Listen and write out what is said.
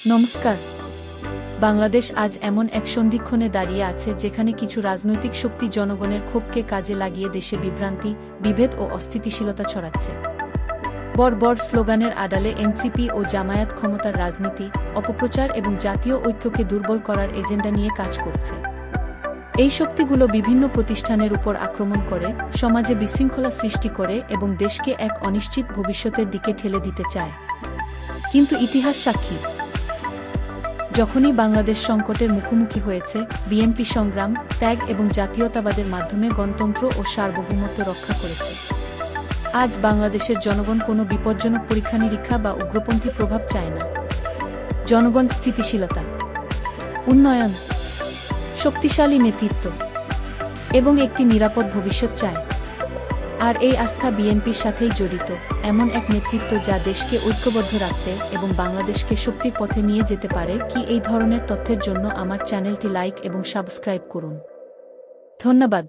নমস্কার। বাংলাদেশ আজ এমন এক সন্ধিক্ষণে দাঁড়িয়ে আছে যেখানে কিছু রাজনৈতিক শক্তি জনগণের ক্ষোভকে কাজে লাগিয়ে দেশে বিভ্রান্তি, বিভেদ ও অস্থিতিশীলতা ছড়াচ্ছে। বড় স্লোগানের আড়ালে এনসিপি ও জামায়াত ক্ষমতার রাজনীতি, অপপ্রচার এবং জাতীয় ঐক্যকে দুর্বল করার এজেন্ডা নিয়ে কাজ করছে। এই শক্তিগুলো বিভিন্ন প্রতিষ্ঠানের উপর আক্রমণ করে, সমাজে বিশৃঙ্খলা সৃষ্টি করে এবং দেশকে এক অনিশ্চিত ভবিষ্যতের দিকে ঠেলে দিতে চায়। কিন্তু ইতিহাস সাক্ষী, যখনই বাংলাদেশ সংকটের মুখোমুখি হয়েছে, বিএনপি সংগ্রাম, ত্যাগ এবং জাতীয়তাবাদের মাধ্যমে গণতন্ত্র ও সার্বভৌমত্ব রক্ষা করেছে। আজ বাংলাদেশের জনগণ কোনো বিপজ্জনক পরীক্ষা-নিরীক্ষা বা উগ্রপন্থী প্রভাব চায় না। জনগণ স্থিতিশীলতা, উন্নয়ন, শক্তিশালী নেতৃত্ব এবং একটি নিরাপদ ভবিষ্যৎ চায়। আর এই আস্থা বিএনপির সাথেই জড়িত, এমন এক নেতৃত্ব যা দেশকে ঐক্যবদ্ধ রাখতে এবং বাংলাদেশকে শক্তির পথে নিয়ে যেতে পারে। এই ধরনের তথ্যের জন্য আমার চ্যানেলটি লাইক এবং সাবস্ক্রাইব করুন। ধন্যবাদ।